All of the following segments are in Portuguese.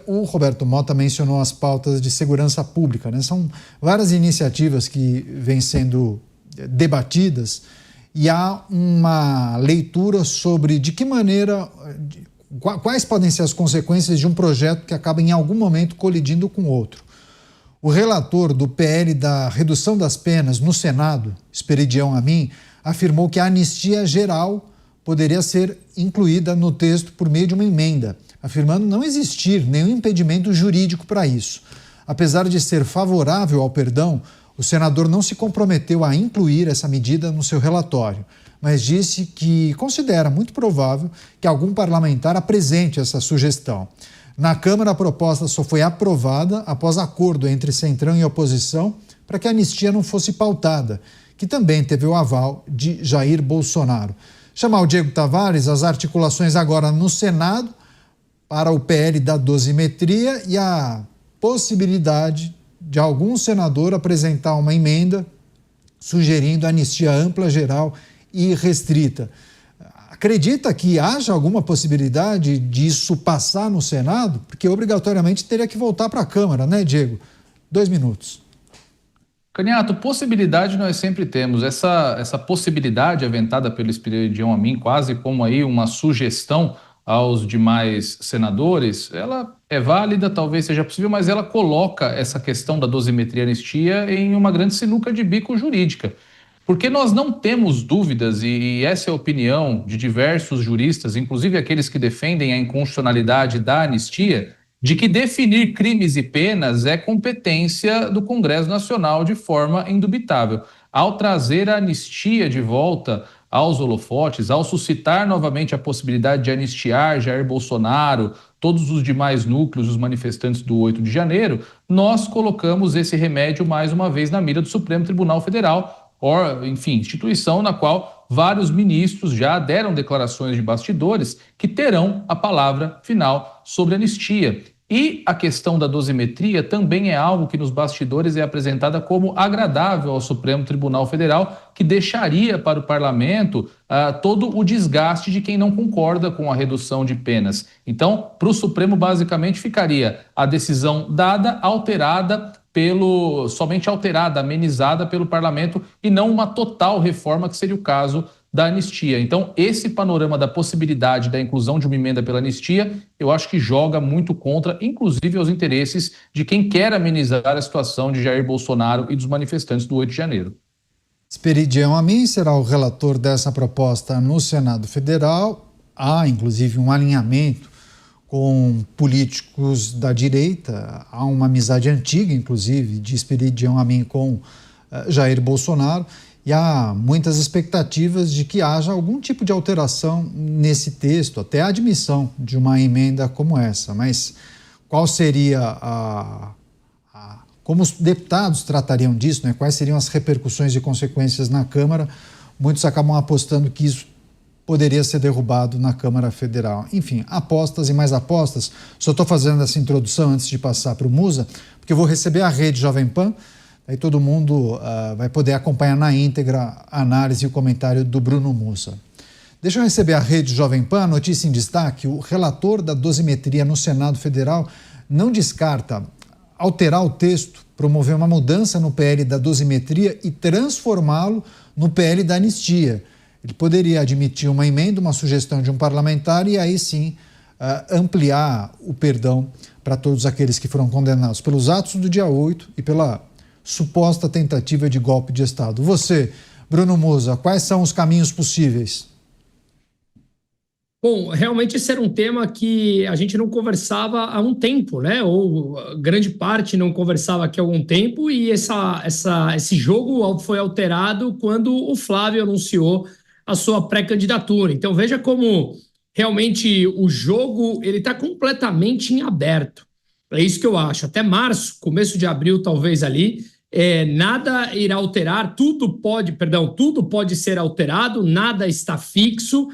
O Roberto Mota mencionou as pautas de segurança pública, né? São várias iniciativas que vêm sendo debatidas e há uma leitura sobre de que maneira, quais podem ser as consequências de um projeto que acaba em algum momento colidindo com outro. O relator do PL da redução das penas no Senado, Esperidião Amin, afirmou que a anistia geral poderia ser incluída no texto por meio de uma emenda, afirmando não existir nenhum impedimento jurídico para isso. Apesar de ser favorável ao perdão, o senador não se comprometeu a incluir essa medida no seu relatório, mas disse que considera muito provável que algum parlamentar apresente essa sugestão. Na Câmara, a proposta só foi aprovada após acordo entre Centrão e oposição para que a anistia não fosse pautada, que também teve o aval de Jair Bolsonaro. Chamar o Diego Tavares, as articulações agora no Senado para o PL da dosimetria e a possibilidade de algum senador apresentar uma emenda sugerindo anistia ampla, geral e restrita. Acredita que haja alguma possibilidade disso passar no Senado? Porque obrigatoriamente teria que voltar para a Câmara, né, Diego? 2 minutos. Canhato, possibilidade nós sempre temos. Essa possibilidade aventada pelo Esperidião Amin, quase como aí uma sugestão aos demais senadores, ela é válida, talvez seja possível, mas ela coloca essa questão da dosimetria e anistia em uma grande sinuca de bico jurídica. Porque nós não temos dúvidas, e essa é a opinião de diversos juristas, inclusive aqueles que defendem a inconstitucionalidade da anistia, de que definir crimes e penas é competência do Congresso Nacional de forma indubitável. Ao trazer a anistia de volta aos holofotes, ao suscitar novamente a possibilidade de anistiar Jair Bolsonaro, todos os demais núcleos, os manifestantes do 8 de janeiro, nós colocamos esse remédio mais uma vez na mira do Supremo Tribunal Federal, enfim, instituição na qual vários ministros já deram declarações de bastidores que terão a palavra final sobre anistia. E a questão da dosimetria também é algo que nos bastidores é apresentada como agradável ao Supremo Tribunal Federal, que deixaria para o parlamento todo o desgaste de quem não concorda com a redução de penas. Então, para o Supremo, basicamente, ficaria a decisão dada, alterada, somente alterada, amenizada pelo parlamento, e não uma total reforma, que seria o caso da anistia. Então, esse panorama da possibilidade da inclusão de uma emenda pela anistia, eu acho que joga muito contra, inclusive, aos interesses de quem quer amenizar a situação de Jair Bolsonaro e dos manifestantes do 8 de janeiro. Esperidião Amin será o relator dessa proposta no Senado Federal. Há, inclusive, um alinhamento com políticos da direita. Há uma amizade antiga, inclusive, de Esperidião Amin com Jair Bolsonaro. E há muitas expectativas de que haja algum tipo de alteração nesse texto, até a admissão de uma emenda como essa. Mas qual seria como os deputados tratariam disso, né? Quais seriam as repercussões e consequências na Câmara? Muitos acabam apostando que isso poderia ser derrubado na Câmara Federal. Enfim, apostas e mais apostas. Só estou fazendo essa introdução antes de passar para o Musa, porque eu vou receber a Rede Jovem Pan. Aí todo mundo vai poder acompanhar na íntegra a análise e o comentário do Bruno Musa. Deixa eu receber a Rede Jovem Pan, notícia em destaque. O relator da dosimetria no Senado Federal não descarta alterar o texto, promover uma mudança no PL da dosimetria e transformá-lo no PL da anistia. Ele poderia admitir uma emenda, uma sugestão de um parlamentar e aí sim ampliar o perdão para todos aqueles que foram condenados pelos atos do dia 8 e pela suposta tentativa de golpe de Estado. Você, Bruno Musa, quais são os caminhos possíveis? Bom, realmente esse era um tema que a gente não conversava há um tempo, né? Ou grande parte não conversava aqui há algum tempo, e esse jogo foi alterado quando o Flávio anunciou a sua pré-candidatura. Então veja como realmente o jogo ele está completamente em aberto. É isso que eu acho. Até março, começo de abril, talvez ali, nada irá alterar, tudo pode ser alterado, nada está fixo,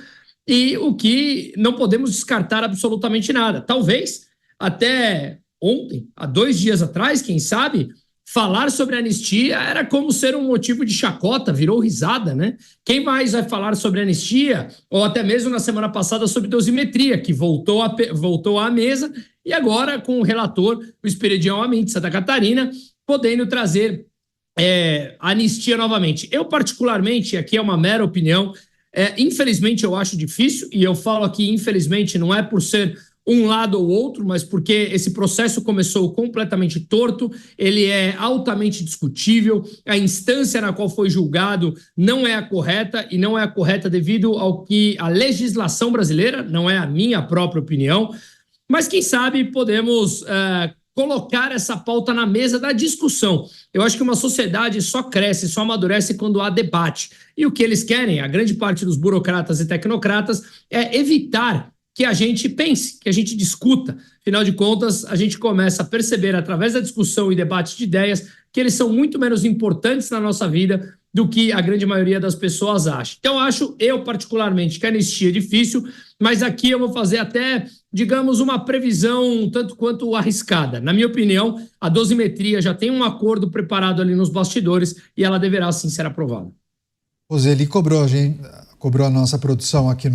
e o que não podemos descartar absolutamente nada. Talvez até ontem, há 2 dias atrás, quem sabe, falar sobre anistia era como ser um motivo de chacota, virou risada, né? Quem mais vai falar sobre anistia, ou até mesmo na semana passada sobre dosimetria, que voltou à mesa, e agora com o relator, o Esperidião Amin de Santa Catarina, podendo trazer anistia novamente. Eu, particularmente, aqui é uma mera opinião, infelizmente eu acho difícil, e eu falo aqui infelizmente não é por ser um lado ou outro, mas porque esse processo começou completamente torto, ele é altamente discutível, a instância na qual foi julgado não é a correta, e não é a correta devido ao que a legislação brasileira, não é a minha própria opinião, mas quem sabe podemos colocar essa pauta na mesa da discussão. Eu acho que uma sociedade só cresce, só amadurece quando há debate. E o que eles querem, a grande parte dos burocratas e tecnocratas, é evitar que a gente pense, que a gente discuta. Afinal de contas, a gente começa a perceber, através da discussão e debate de ideias, que eles são muito menos importantes na nossa vida do que a grande maioria das pessoas acha. Então, acho, eu particularmente, que a anistia é difícil, mas aqui eu vou fazer até, digamos, uma previsão tanto quanto arriscada. Na minha opinião, a dosimetria já tem um acordo preparado ali nos bastidores e ela deverá, sim, ser aprovada. O Zeli cobrou a nossa produção aqui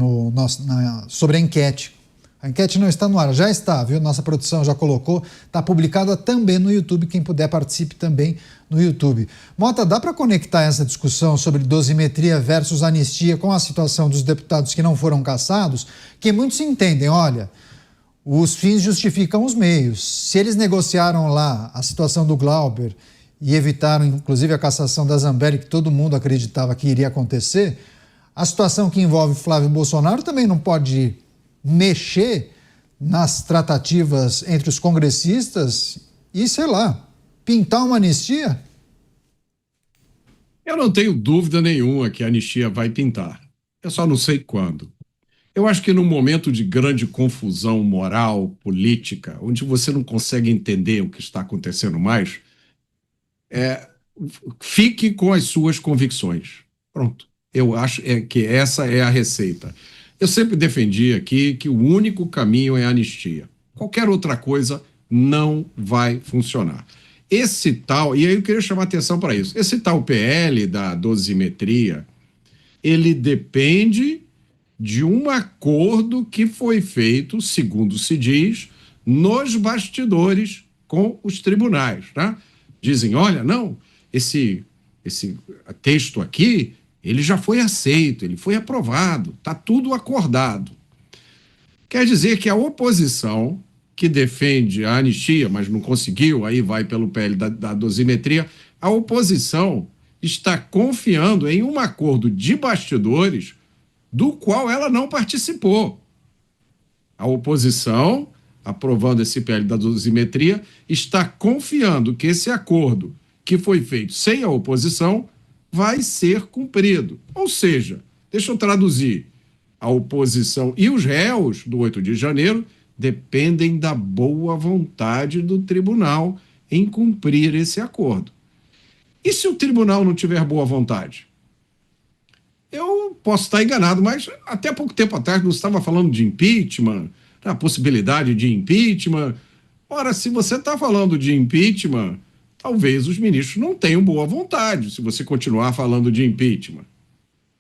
sobre a enquete. A enquete não está no ar, já está, viu? Nossa produção já colocou, está publicada também no YouTube, quem puder participe também no YouTube. Mota, dá para conectar essa discussão sobre dosimetria versus anistia com a situação dos deputados que não foram cassados? Que muitos entendem, olha, os fins justificam os meios. Se eles negociaram lá a situação do Glauber e evitaram, inclusive, a cassação da Zambelli, que todo mundo acreditava que iria acontecer, a situação que envolve Flávio Bolsonaro também não pode mexer nas tratativas entre os congressistas e, sei lá, pintar uma anistia? Eu não tenho dúvida nenhuma que a anistia vai pintar. Eu só não sei quando. Eu acho que num momento de grande confusão moral, política, onde você não consegue entender o que está acontecendo mais, fique com as suas convicções. Pronto. Eu acho que essa é a receita. Eu sempre defendi aqui que o único caminho é a anistia. Qualquer outra coisa não vai funcionar. Esse tal, e aí eu queria chamar atenção para isso, esse tal PL da dosimetria, ele depende de um acordo que foi feito, segundo se diz, nos bastidores com os tribunais, tá? Dizem, olha, não, esse texto aqui, ele já foi aceito, ele foi aprovado, está tudo acordado. Quer dizer que a oposição, que defende a anistia, mas não conseguiu, aí vai pelo PL da dosimetria, a oposição está confiando em um acordo de bastidores do qual ela não participou. A oposição, aprovando esse PL da dosimetria, está confiando que esse acordo, que foi feito sem a oposição, vai ser cumprido. Ou seja, deixa eu traduzir, a oposição e os réus do 8 de janeiro dependem da boa vontade do tribunal em cumprir esse acordo. E se o tribunal não tiver boa vontade? Eu posso estar enganado, mas até pouco tempo atrás não estava falando de impeachment, a possibilidade de impeachment. Ora, se você está falando de impeachment, talvez os ministros não tenham boa vontade se você continuar falando de impeachment.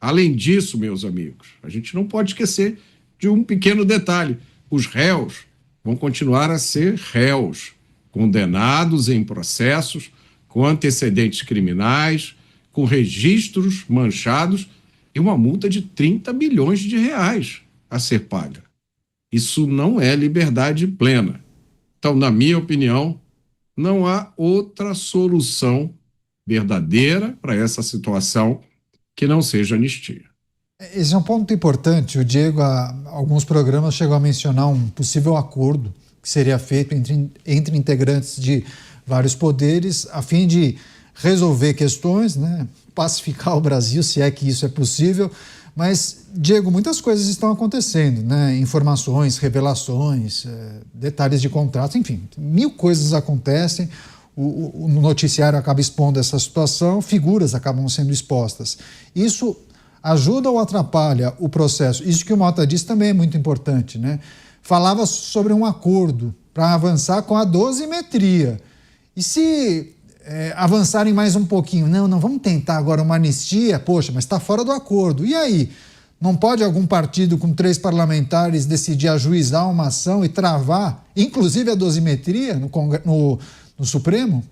Além disso, meus amigos, a gente não pode esquecer de um pequeno detalhe. Os réus vão continuar a ser réus, condenados em processos, com antecedentes criminais, com registros manchados e uma multa de 30 bilhões de reais a ser paga. Isso não é liberdade plena. Então, na minha opinião, não há outra solução verdadeira para essa situação que não seja anistia. Esse é um ponto importante. O Diego, alguns programas chegou a mencionar um possível acordo que seria feito entre integrantes de vários poderes a fim de resolver questões, né, pacificar o Brasil, se é que isso é possível. Mas, Diego, muitas coisas estão acontecendo, né? Informações, revelações, detalhes de contratos, enfim, mil coisas acontecem. O noticiário acaba expondo essa situação, figuras acabam sendo expostas. Isso ajuda ou atrapalha o processo? Isso que o Mota disse também é muito importante, né? Falava sobre um acordo para avançar com a dosimetria. E se avançarem mais um pouquinho. Não, vamos tentar agora uma anistia. Poxa, mas está fora do acordo. E aí? Não pode algum partido com 3 parlamentares decidir ajuizar uma ação e travar, inclusive a dosimetria no Supremo?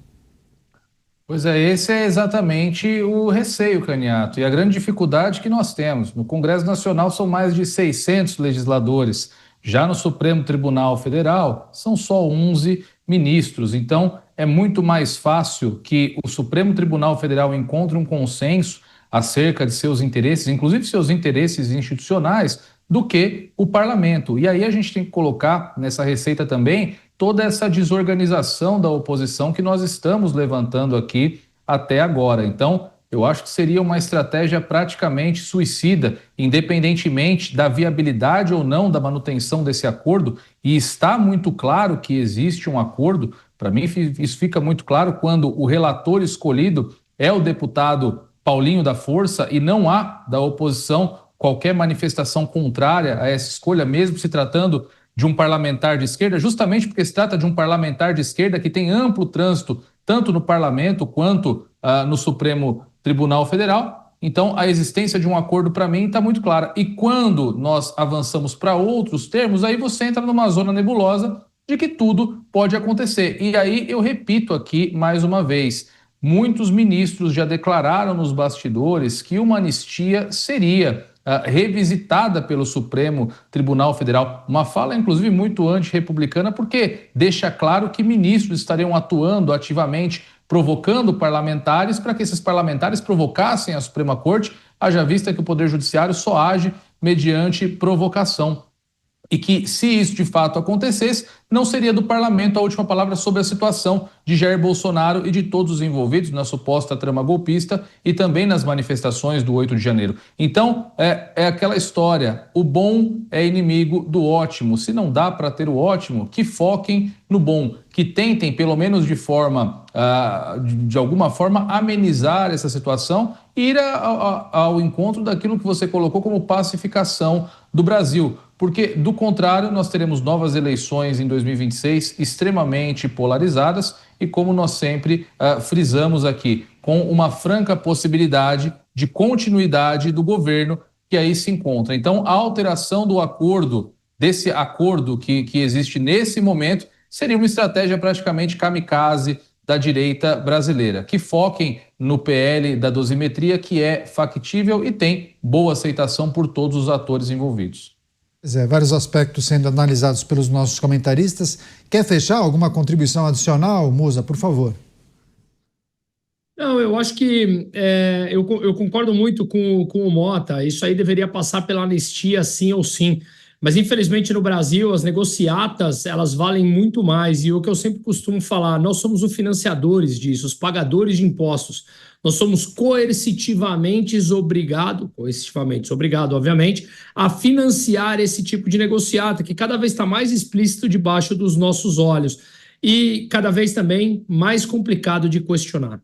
Pois é, esse é exatamente o receio, Caniato, e a grande dificuldade que nós temos. No Congresso Nacional são mais de 600 legisladores, já no Supremo Tribunal Federal são só 11 ministros. Então, é muito mais fácil que o Supremo Tribunal Federal encontre um consenso acerca de seus interesses, inclusive seus interesses institucionais, do que o parlamento. E aí a gente tem que colocar nessa receita também toda essa desorganização da oposição que nós estamos levantando aqui até agora. Então, eu acho que seria uma estratégia praticamente suicida, independentemente da viabilidade ou não da manutenção desse acordo, e está muito claro que existe um acordo. Para mim, isso fica muito claro quando o relator escolhido é o deputado Paulinho da Força e não há da oposição qualquer manifestação contrária a essa escolha, mesmo se tratando de um parlamentar de esquerda, justamente porque se trata de um parlamentar de esquerda que tem amplo trânsito, tanto no parlamento quanto no Supremo Tribunal Federal. Então, a existência de um acordo, para mim, está muito clara. E quando nós avançamos para outros termos, aí você entra numa zona nebulosa de que tudo pode acontecer. E aí eu repito aqui mais uma vez, muitos ministros já declararam nos bastidores que uma anistia seria revisitada pelo Supremo Tribunal Federal. Uma fala, inclusive, muito antirrepublicana, porque deixa claro que ministros estariam atuando ativamente, provocando parlamentares para que esses parlamentares provocassem a Suprema Corte, haja vista que o Poder Judiciário só age mediante provocação. E que, se isso de fato acontecesse, não seria do parlamento a última palavra sobre a situação de Jair Bolsonaro e de todos os envolvidos na suposta trama golpista e também nas manifestações do 8 de janeiro. Então, é aquela história, o bom é inimigo do ótimo. Se não dá para ter o ótimo, que foquem no bom, que tentem, pelo menos de alguma forma, amenizar essa situação e ir ao encontro daquilo que você colocou como pacificação do Brasil. Porque, do contrário, nós teremos novas eleições em 2026 extremamente polarizadas e, como nós sempre frisamos aqui, com uma franca possibilidade de continuidade do governo que aí se encontra. Então, a alteração do acordo, desse acordo que existe nesse momento, seria uma estratégia praticamente kamikaze da direita brasileira, que foquem no PL da dosimetria, que é factível e tem boa aceitação por todos os atores envolvidos. Vários aspectos sendo analisados pelos nossos comentaristas. Quer fechar alguma contribuição adicional, Musa, por favor? Não, eu acho que eu concordo muito com o Mota. Isso aí deveria passar pela anistia, sim ou sim. Mas, infelizmente, no Brasil, as negociatas, elas valem muito mais. E o que eu sempre costumo falar, nós somos os financiadores disso, os pagadores de impostos. Nós somos coercitivamente obrigados, obviamente, a financiar esse tipo de negociata, que cada vez está mais explícito debaixo dos nossos olhos e cada vez também mais complicado de questionar.